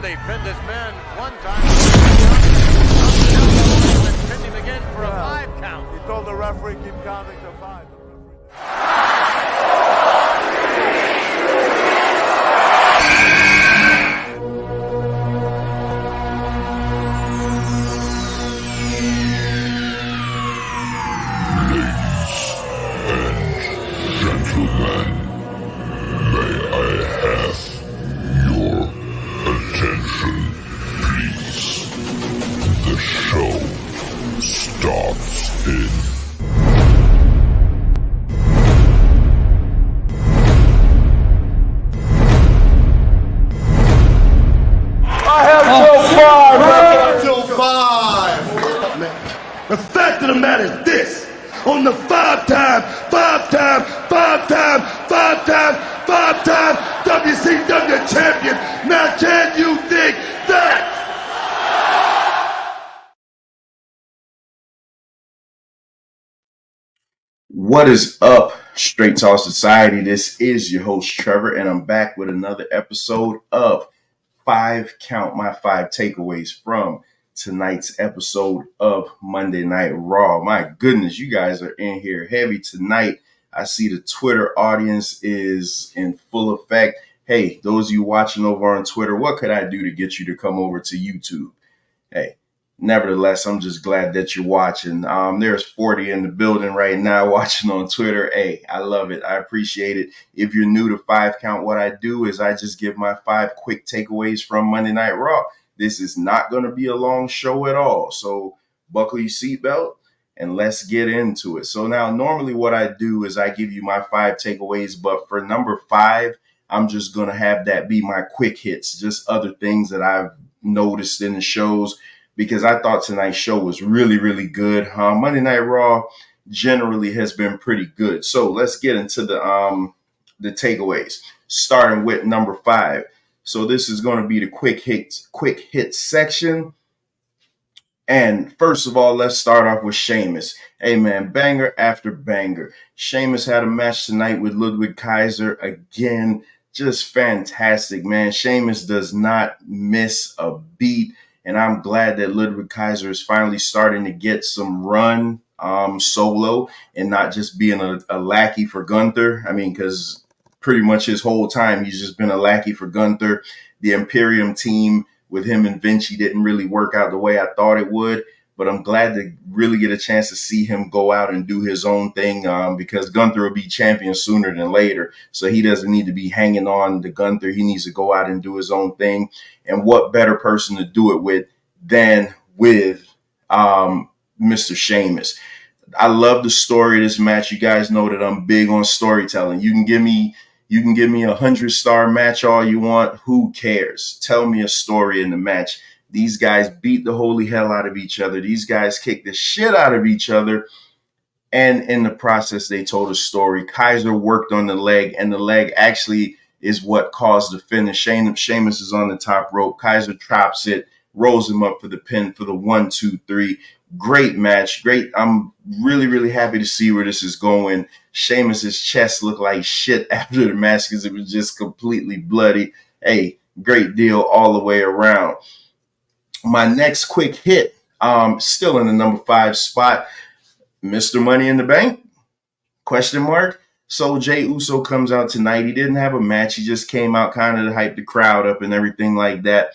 They pinned this man one time. Pinned him again for a 5 count. He told the referee keep counting to 5. The fact of the matter is this: on the five-time WCW champion. Now, can you dig that? What is up, Straight Talk Society? This is your host, Trevor, and I'm back with another episode of 5 Count, my 5 takeaways from tonight's episode of Monday Night Raw. My goodness, you guys are in here heavy tonight. I see the Twitter audience is in full effect. Hey, those of you watching over on Twitter, what could I do to get you to come over to YouTube? Hey, nevertheless, I'm just glad that you're watching. There's 40 in the building right now watching on Twitter. Hey, I love it. I appreciate it. If you're new to 5 Count, what I do is I just give my 5 quick takeaways from Monday Night Raw. This is not going to be a long show at all. So buckle your seatbelt and let's get into it. So now normally what I do is I give you my 5 takeaways, but for number 5, I'm just going to have that be my quick hits, just other things that I've noticed in the shows, because I thought tonight's show was really, really good. Monday Night Raw generally has been pretty good. So let's get into the takeaways, starting with number 5. So this is going to be the quick hits section. And first of all, let's start off with Sheamus. Hey man, banger after banger. Sheamus had a match tonight with Ludwig Kaiser. Again, just fantastic, man. Sheamus does not miss a beat. And I'm glad that Ludwig Kaiser is finally starting to get some run solo and not just being a lackey for Gunther. I mean, because pretty much his whole time, he's just been a lackey for Gunther. The Imperium team with him and Vinci didn't really work out the way I thought it would. But I'm glad to really get a chance to see him go out and do his own thing because Gunther will be champion sooner than later. So he doesn't need to be hanging on to Gunther. He needs to go out and do his own thing. And what better person to do it with than with Mr. Sheamus. I love the story of this match. You guys know that I'm big on storytelling. You can give me a 100-star match all you want. Who cares? Tell me a story in the match. These guys beat the holy hell out of each other. These guys kicked the shit out of each other. And in the process, they told a story. Kaiser worked on the leg, and the leg actually is what caused the finish. Sheamus is on the top rope. Kaiser chops it, rolls him up for the pin for the 1, 2, 3. Great match. Great. I'm really, really happy to see where this is going. Sheamus's chest looked like shit after the match because it was just completely bloody. Hey, great deal all the way around. My next quick hit, still in the number 5 spot, Mr. Money in the Bank? Question mark. So Jey Uso comes out tonight. He didn't have a match. He just came out kind of to hype the crowd up and everything like that.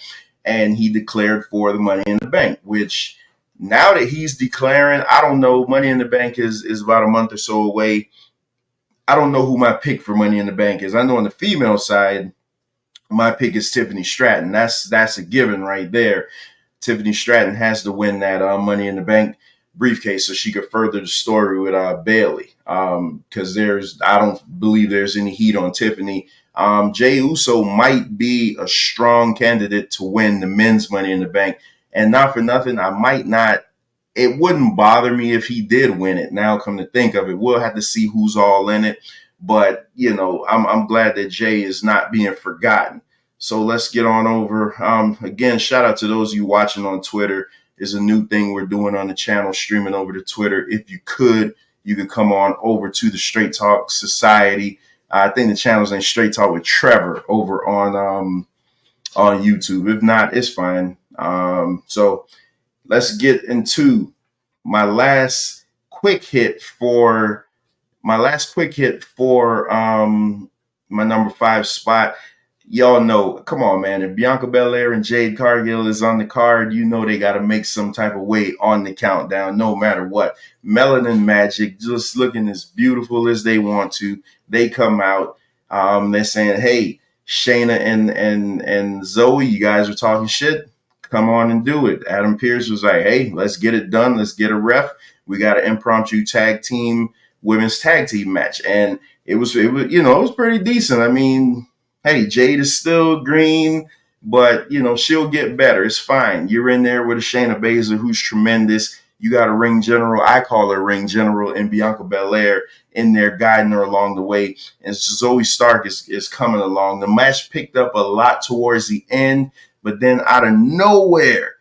And he declared for the Money in the Bank, which now that he's declaring, I don't know, Money in the Bank is about a month or so away. I don't know who my pick for Money in the Bank is. I know on the female side, my pick is Tiffany Stratton. That's a given right there. Tiffany Stratton has to win that Money in the Bank briefcase so she could further the story with Bayley. Because I don't believe there's any heat on Tiffany. Jey Uso might be a strong candidate to win the men's Money in the Bank. And not for nothing, it wouldn't bother me if he did win it. Now, come to think of it, we'll have to see who's all in it. But, you know, I'm glad that Jey is not being forgotten. So let's get on over. Again, shout out to those of you watching on Twitter. It's a new thing we're doing on the channel, streaming over to Twitter. If you could come on over to the Straight Talk Society. I think the channel's named Straight Talk with Trevor over on on YouTube. If not, it's fine. So let's get into my last quick hit for my number 5 spot. Y'all know, come on, man. If Bianca Belair and Jade Cargill is on the card, you know they got to make some type of weight on the countdown, no matter what. Melanin Magic, just looking as beautiful as they want to. They come out. They're saying, hey, Shayna and Zoe, you guys are talking shit. Come on and do it. Adam Pearce was like, hey, let's get it done. Let's get a ref. We got an impromptu women's tag team match. And it was pretty decent. I mean, hey, Jade is still green, but, she'll get better. It's fine. You're in there with a Shayna Baszler who's tremendous. You got a ring general. I call her ring general, and Bianca Belair in there guiding her along the way. And Zoe Stark is coming along. The match picked up a lot towards the end, but then out of nowhere,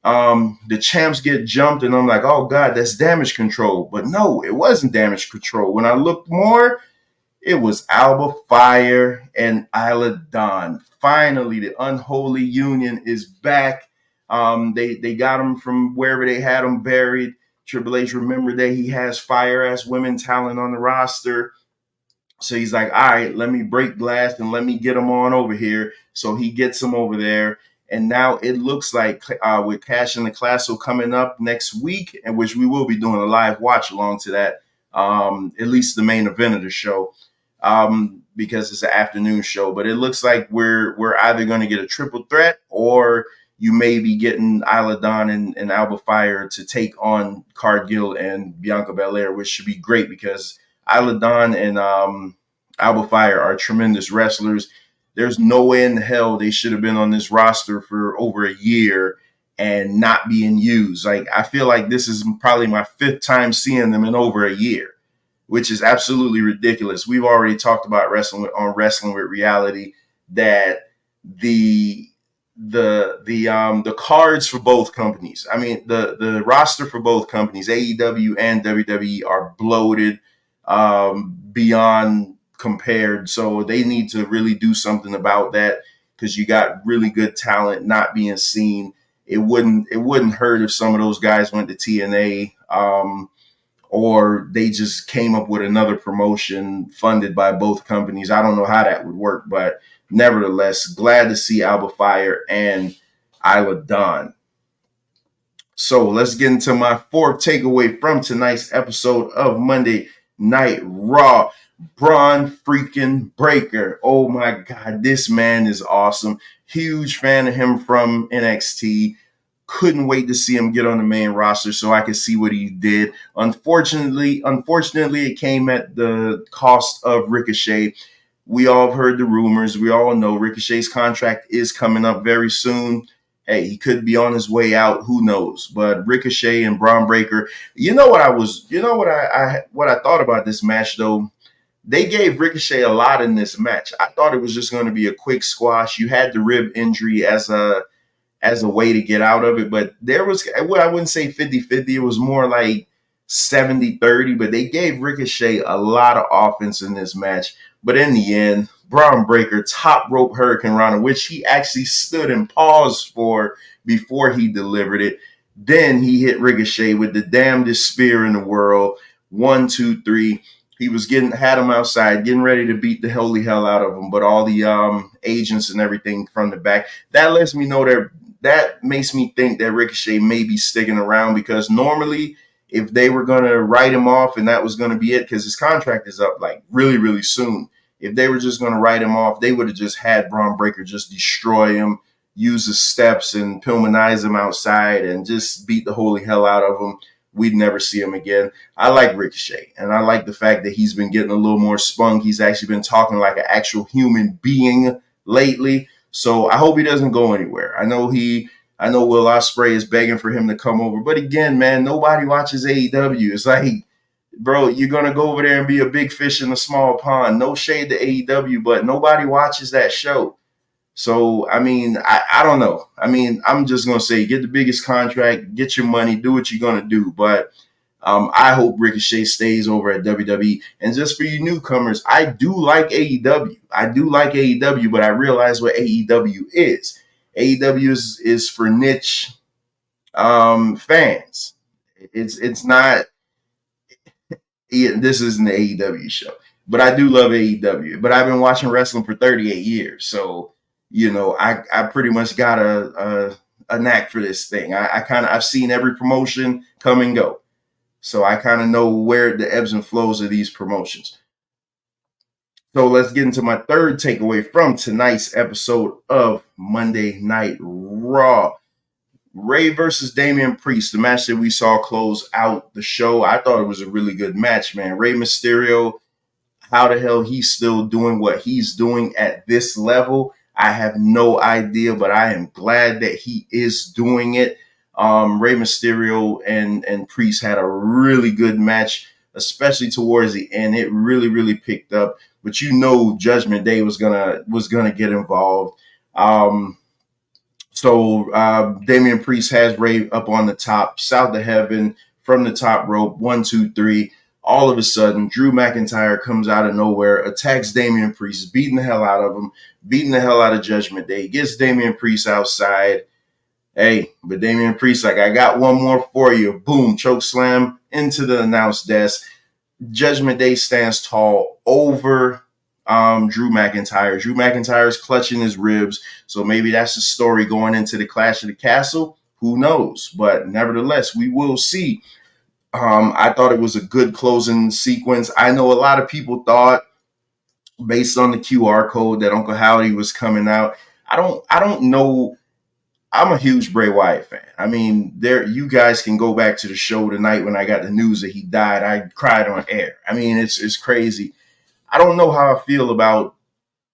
the champs get jumped, and I'm like, oh, God, that's Damage Control. But no, it wasn't Damage Control. When I looked more, it was Alba Fire and Isla Dawn. Finally, the unholy union is back. They got him from wherever they had him buried. Triple H remembered that he has fire-ass women talent on the roster. So he's like, all right, let me break glass and let me get them on over here. So he gets them over there. And now it looks like with Cash in the Castle coming up next week, in which we will be doing a live watch along to that, at least the main event of the show, because it's an afternoon show. But it looks like we're either going to get a triple threat, or you may be getting Isla Dawn and Alba Fire to take on Cargill and Bianca Belair, which should be great because Isla Dawn and Alba Fire are tremendous wrestlers. There's no way in hell they should have been on this roster for over a year and not being used. Like, I feel like this is probably my 5th time seeing them in over a year, which is absolutely ridiculous. We've already talked about Wrestling with Reality that the cards for both companies, I mean, the roster for both companies, AEW and WWE, are bloated beyond compared. So they need to really do something about that, because you got really good talent not being seen. It wouldn't hurt if some of those guys went to TNA, or they just came up with another promotion funded by both companies. I don't know how that would work, but nevertheless, glad to see Alba Fire and Isla Dawn. So let's get into my 4th takeaway from tonight's episode of Monday Night Raw. Braun freaking Breaker. Oh my God, this man is awesome. Huge fan of him from NXT. Couldn't wait to see him get on the main roster so I could see what he did. Unfortunately, it came at the cost of Ricochet. We all have heard the rumors. We all know Ricochet's contract is coming up very soon. Hey, he could be on his way out. Who knows? But Ricochet and Braun Breaker. What I thought about this match though. They gave Ricochet a lot in this match. I thought it was just going to be a quick squash. You had the rib injury as a way to get out of it. But there was, I wouldn't say 50-50. It was more like 70-30. But they gave Ricochet a lot of offense in this match. But in the end, Braun Breaker top rope Hurricane Rana, which he actually stood and paused for before he delivered it. Then he hit Ricochet with the damnedest spear in the world. 1, 2, 3. He had him outside, getting ready to beat the holy hell out of him. But all the agents and everything from the back, that lets me know that makes me think that Ricochet may be sticking around, because normally if they were going to write him off and that was going to be it, because his contract is up like really, really soon. If they were just going to write him off, they would have just had Braun Breaker just destroy him, use the steps and Pillmanize him outside and just beat the holy hell out of him. We'd never see him again. I like Ricochet, and I like the fact that he's been getting a little more spunk. He's actually been talking like an actual human being lately. So I hope he doesn't go anywhere. I know Will Ospreay is begging for him to come over. But again, man, nobody watches AEW. It's like, bro, you're going to go over there and be a big fish in a small pond. No shade to AEW, but nobody watches that show. So, I mean, I don't know. I mean, I'm just going to say, get the biggest contract, get your money, do what you're going to do. But I hope Ricochet stays over at WWE. And just for you newcomers, I do like AEW. I do like AEW, but I realize what AEW is. AEW is for niche fans. It's not. This isn't the AEW show, but I do love AEW. But I've been watching wrestling for 38 years, so I pretty much got a knack for this thing. I've seen every promotion come and go, so I kind of know where the ebbs and flows of these promotions. So let's get into my third takeaway from tonight's episode of Monday Night Raw. Rey versus Damian Priest, the match that we saw close out the show. I thought it was a really good match, man. Rey Mysterio, how the hell he's still doing what he's doing at this level, I have no idea, but I am glad that he is doing it. Rey Mysterio and Priest had a really good match, especially towards the end. It really, really picked up. But Judgment Day was gonna get involved. So Damian Priest has Rey up on the top, south of heaven, from the top rope, 1, 2, 3. All of a sudden, Drew McIntyre comes out of nowhere, attacks Damian Priest, beating the hell out of him, beating the hell out of Judgment Day, gets Damian Priest outside. Hey, but Damian Priest, like, I got one more for you. Boom, choke slam into the announce desk. Judgment Day stands tall over Drew McIntyre. Drew McIntyre is clutching his ribs, so maybe that's the story going into the Clash of the Castle. Who knows? But nevertheless, we will see. I thought it was a good closing sequence. I know a lot of people thought, based on the QR code, that Uncle Howdy was coming out. I don't know. I'm a huge Bray Wyatt fan. I mean, you guys can go back to the show tonight when I got the news that he died. I cried on air. I mean, it's crazy. I don't know how I feel about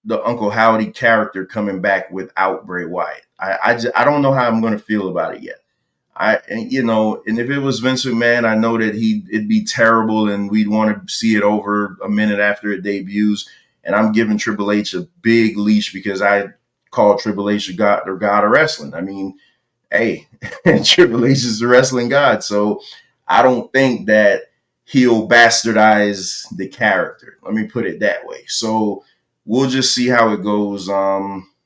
the Uncle Howdy character coming back without Bray Wyatt. I don't know how I'm going to feel about it yet. And if it was Vince McMahon, I know that it'd be terrible and we'd want to see it over a minute after it debuts. And I'm giving Triple H a big leash because I call Triple H the god of wrestling. I mean, hey, Triple H is the wrestling god. So I don't think that he'll bastardize the character. Let me put it that way. So we'll just see how it goes.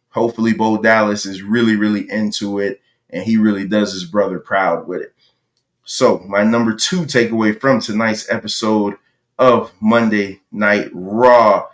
Hopefully Bo Dallas is really, really into it and he really does his brother proud with it. So my number 2 takeaway from tonight's episode of Monday Night Raw.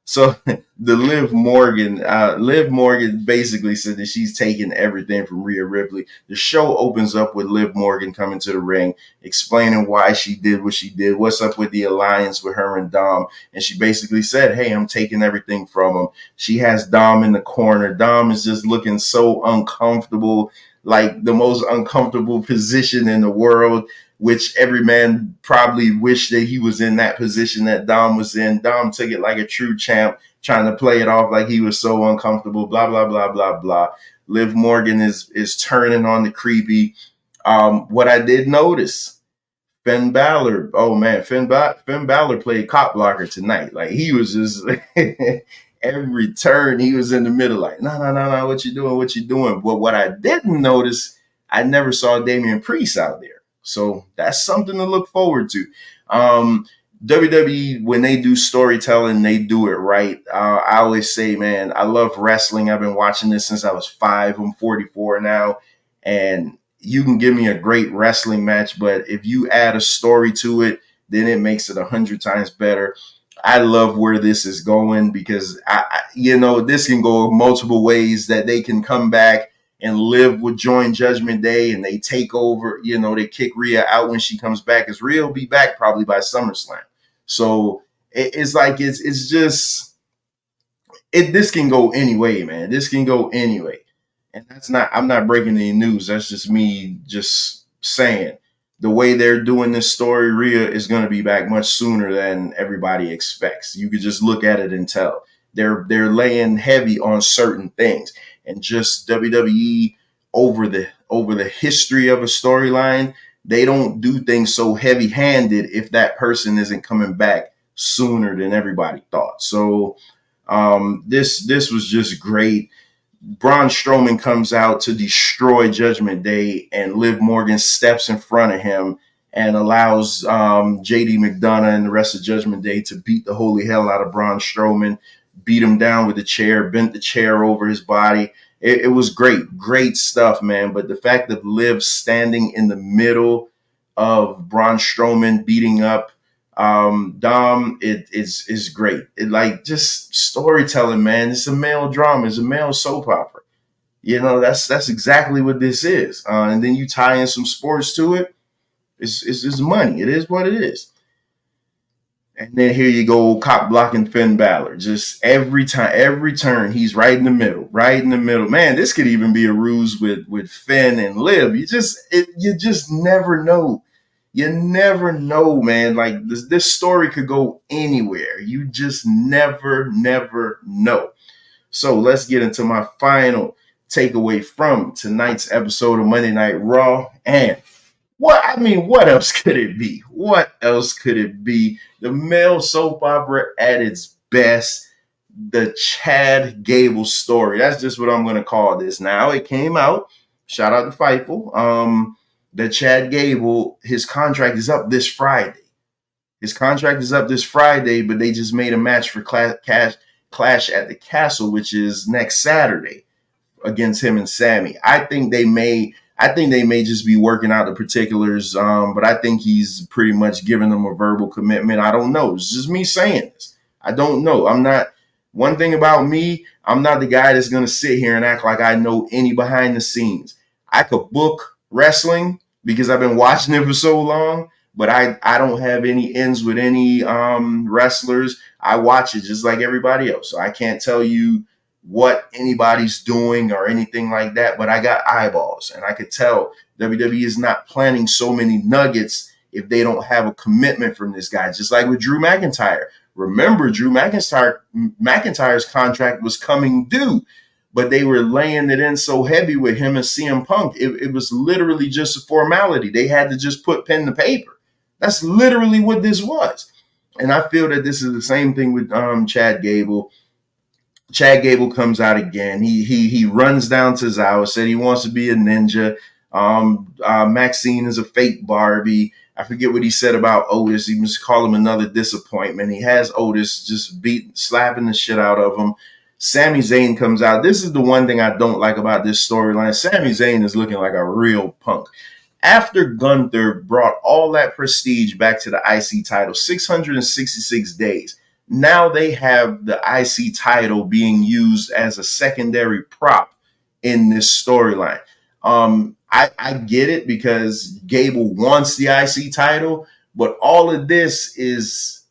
So the Liv Morgan basically said that she's taking everything from Rhea Ripley. The show opens up with Liv Morgan coming to the ring, explaining why she did what she did, what's up with the alliance with her and Dom. And she basically said, hey, I'm taking everything from him. She has Dom in the corner. Dom is just looking so uncomfortable, like the most uncomfortable position in the world, which every man probably wished that he was in that position that Dom was in. Dom took it like a true champ, trying to play it off like he was so uncomfortable, blah, blah, blah, blah, blah. Liv Morgan is turning on the creepy. What I did notice, Finn Balor, Finn Balor played cop blocker tonight. Like, he was just every turn he was in the middle, like, no, what you doing? But what I didn't notice, I never saw Damian Priest out there. So that's something to look forward to. WWE, when they do storytelling, they do it right. I always say, man, I love wrestling. I've been watching this since I was 5. I'm 44 now. And you can give me a great wrestling match, but if you add a story to it, then it makes it 100 times better. I love where this is going because, this can go multiple ways that they can come back and Liv would join Judgment Day and they take over, they kick Rhea out when she comes back, because Rhea will be back probably by SummerSlam. So this can go any way, man. This can go anyway. And I'm not breaking any news. That's just me just saying. The way they're doing this story, Rhea is going to be back much sooner than everybody expects. You could just look at it and tell. They're laying heavy on certain things. And just WWE over the history of a storyline, they don't do things so heavy-handed if that person isn't coming back sooner than everybody thought. So this was just great. Braun Strowman comes out to destroy Judgment Day, and Liv Morgan steps in front of him and allows JD McDonough and the rest of Judgment Day to beat the holy hell out of Braun Strowman, beat him down with a chair, bent the chair over his body. It was great stuff, man. But the fact of Liv standing in the middle of Braun Strowman beating up Dom, it is great. It like just storytelling, man. It's a male drama. It's a male soap opera. You know, that's exactly what this is. And then you tie in some sports to it. It's money. It is what it is. And then here you go, cop blocking Finn Balor. Just every turn, he's right in the middle. Man, this could even be a ruse with Finn and Liv. You just never know. You never know, man. Like this story could go anywhere. You just never know. So let's get into my final takeaway from tonight's episode of Monday Night Raw. And what else could it be? What else could it be? The male soap opera at its best, the Chad Gable story. That's just what I'm going to call this now. It came out. Shout out to Fightful. That Chad Gable, his contract is up this Friday. But they just made a match for Clash at the Castle, which is next Saturday, against him and Sammy. I think they may just be working out the particulars, but I think he's pretty much giving them a verbal commitment. I don't know. It's just me saying this. I don't know. One thing about me, I'm not the guy that's going to sit here and act like I know any behind the scenes. I could book wrestling because I've been watching it for so long, but I don't have any ends with any wrestlers. I watch it just like everybody else. So I can't tell you what anybody's doing or anything like that, but I got eyeballs, and I could tell WWE is not planting so many nuggets if they don't have a commitment from this guy, just like with Drew McIntyre. Remember, Drew McIntyre's contract was coming due, but they were laying it in so heavy with him and CM Punk. It was literally just a formality. They had to just put pen to paper. That's literally what this was. And I feel that this is the same thing with Chad Gable. Chad Gable comes out again. He runs down to Zawa, said he wants to be a ninja. Maxine is a fake Barbie. I forget what he said about Otis. He must call him another disappointment. He has Otis just slapping the shit out of him. Sami Zayn comes out. This is the one thing I don't like about this storyline. Sami Zayn is looking like a real punk. After Gunther brought all that prestige back to the IC title, 666 days, now they have the IC title being used as a secondary prop in this storyline. I get it because Gable wants the IC title, but all of this is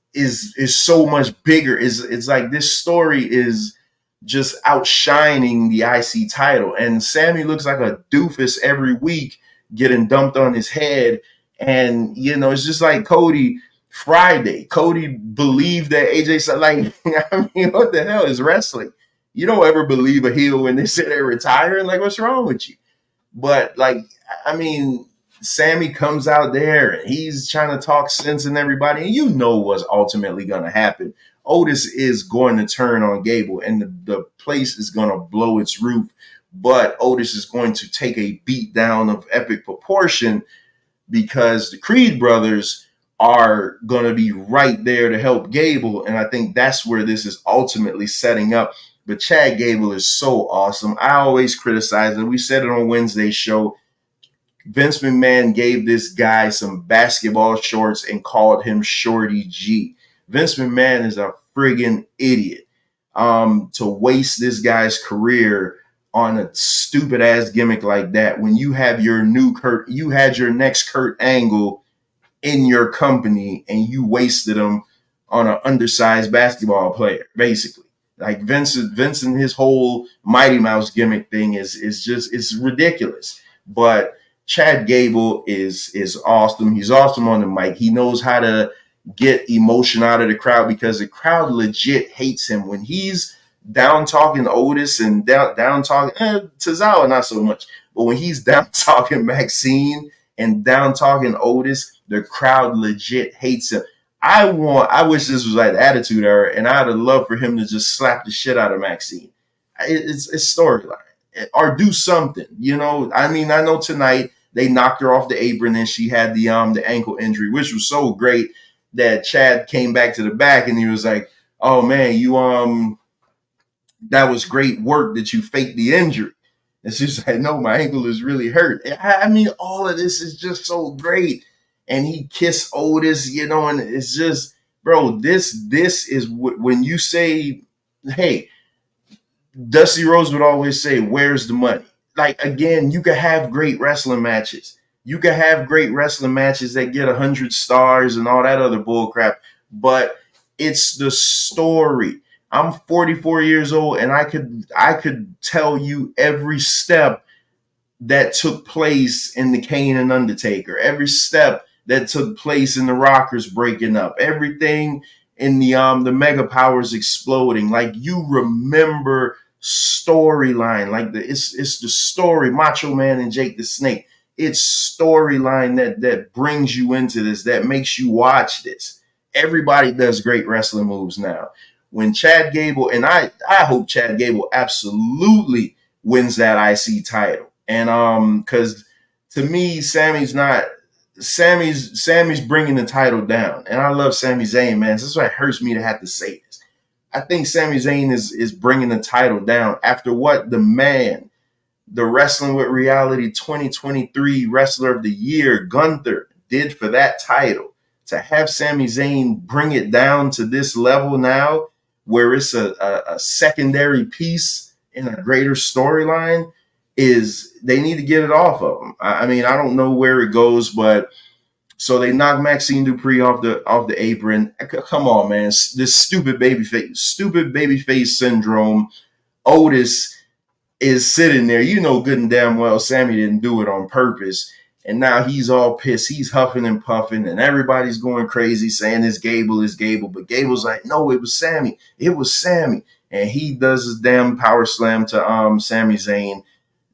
so much bigger. It's like this story is just outshining the IC title, and Sammy looks like a doofus every week getting dumped on his head. And it's just like Cody Friday. Cody believed that AJ said, like, I mean, what the hell is wrestling? You don't ever believe a heel when they say they're retiring. Like, what's wrong with you? But, like, I mean, Sammy comes out there and he's trying to talk sense in everybody. And you know what's ultimately going to happen. Otis is going to turn on Gable, and the place is going to blow its roof. But Otis is going to take a beat down of epic proportion because the Creed brothers are going to be right there to help Gable. And I think that's where this is ultimately setting up. But Chad Gable is so awesome. I always criticize it. We said it on Wednesday's show. Vince McMahon gave this guy some basketball shorts and called him Shorty G. Vince McMahon is a friggin' idiot to waste this guy's career on a stupid ass gimmick like that when you have your next Kurt Angle in your company and you wasted him on an undersized basketball player, basically. Like Vince and his whole Mighty Mouse gimmick thing is ridiculous. But Chad Gable is awesome. He's awesome on the mic. He knows how to get emotion out of the crowd because the crowd legit hates him when he's down talking Otis and down talking Tozawa, not so much. But when he's down talking Maxine and down talking Otis, the crowd legit hates him. I wish this was like the Attitude Era, and I'd have loved for him to just slap the shit out of Maxine. It's storyline or do something. I mean, I know tonight they knocked her off the apron, and she had the ankle injury, which was so great that Chad came back to the back and he was like, "Oh man, you that was great work that you faked the injury." And she's like, "No, my ankle is really hurt." I mean, all of this is just so great. And he kissed Otis, and it's just, bro, this is when you say, hey, Dusty Rhodes would always say, "Where's the money?" Like, again, you could have great wrestling matches. You could have great wrestling matches that get 100 stars and all that other bull crap, but it's the story. I'm 44 years old, and I could tell you every step that took place in the Kane and Undertaker, every step that took place in the Rockers breaking up, everything in the Mega Powers exploding. Like, you remember storyline, like it's the story, Macho Man and Jake the Snake. It's storyline that brings you into this, that makes you watch this. Everybody does great wrestling moves now. When Chad Gable, and I hope Chad Gable absolutely wins that IC title. And because to me, Sammy's bringing the title down. And I love Sami Zayn, man. This is why it hurts me to have to say this. I think Sami Zayn is bringing the title down after what the Wrestling with Reality 2023 Wrestler of the Year, Gunther, did for that title. To have Sami Zayn bring it down to this level now, where it's a secondary piece in a greater storyline, is they need to get it off of him. I mean, I don't know where it goes, but so they knocked Maxine Dupree off the apron. Come on, man. This stupid babyface syndrome. Otis is sitting there. You know good and damn well Sammy didn't do it on purpose. And now he's all pissed. He's huffing and puffing, and everybody's going crazy saying it's Gable, it's Gable. But Gable's like, "No, it was Sammy. It was Sammy." And he does his damn power slam to Sami Zayn.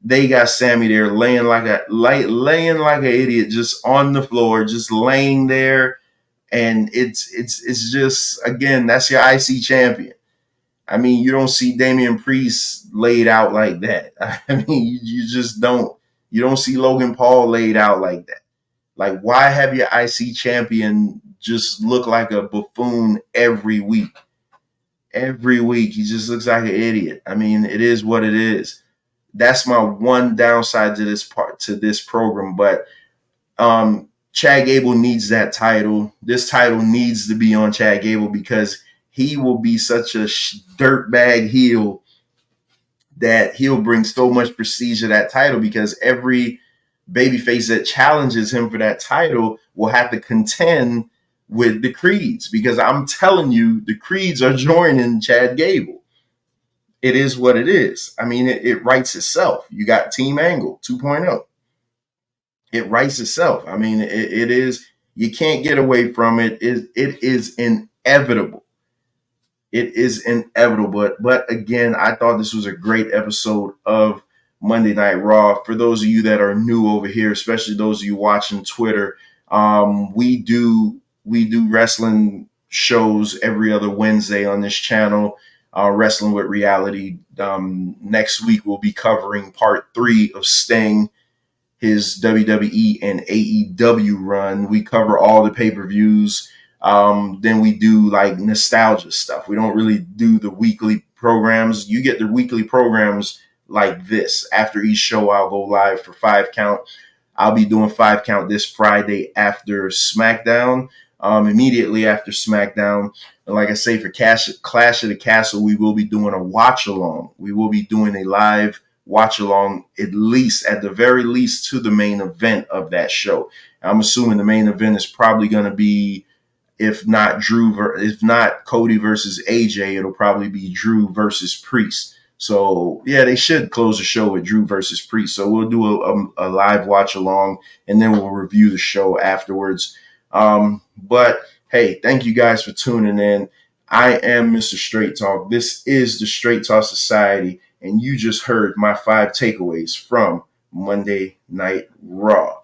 They got Sammy there laying like an idiot, just on the floor, just laying there. And it's just, again, that's your IC champion. I mean, you don't see Damian Priest laid out like that. I mean, you just don't. You don't see Logan Paul laid out like that. Like, why have your IC champion just look like a buffoon every week? Every week, he just looks like an idiot. I mean, it is what it is. That's my one downside to this program. But Chad Gable needs that title. This title needs to be on Chad Gable, because he will be such a dirtbag heel that he'll bring so much prestige to that title, because every babyface that challenges him for that title will have to contend with the Creeds, because I'm telling you, the Creeds are joining Chad Gable. It is what it is. I mean, it writes itself. You got Team Angle 2.0. It writes itself. I mean, it is, you can't get away from it. It is inevitable. It is inevitable. But again, I thought this was a great episode of Monday Night Raw. For those of you that are new over here, especially those of you watching Twitter, we do wrestling shows every other Wednesday on this channel. Wrestling with Reality. Next week we'll be covering part 3 of Sting, his WWE and AEW run. We cover all the pay-per-views. Then we do like nostalgia stuff. We don't really do the weekly programs. You get the weekly programs like this. After each show, I'll go live for 5 Count. I'll be doing 5 Count this Friday after SmackDown, immediately after SmackDown. And like I say, for Clash of the Castle, we will be doing a watch-along. We will be doing a live watch-along, at the very least, to the main event of that show. I'm assuming the main event is probably going to be, if not Cody versus AJ, it'll probably be Drew versus Priest. So yeah, they should close the show with Drew versus Priest. So we'll do a live watch along, and then we'll review the show afterwards. But hey, thank you guys for tuning in. I am Mr. Straight Talk. This is the Straight Talk Society, and you just heard my 5 takeaways from Monday Night Raw.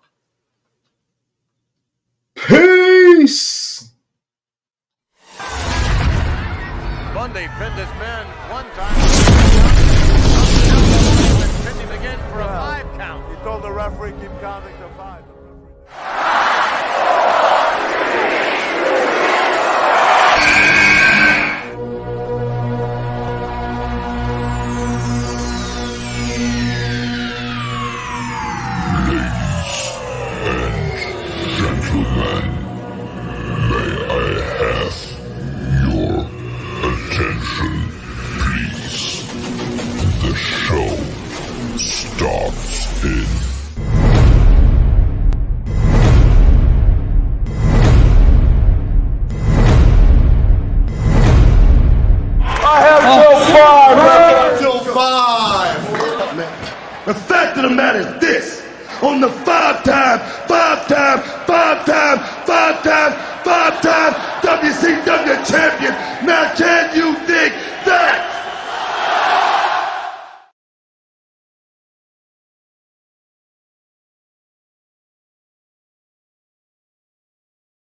Peace! Monday pinned his man one time. Attempting again for a 5 count. He told the referee keep counting to 5. Attention, please. The show starts in The fact of the matter is this. On the five-time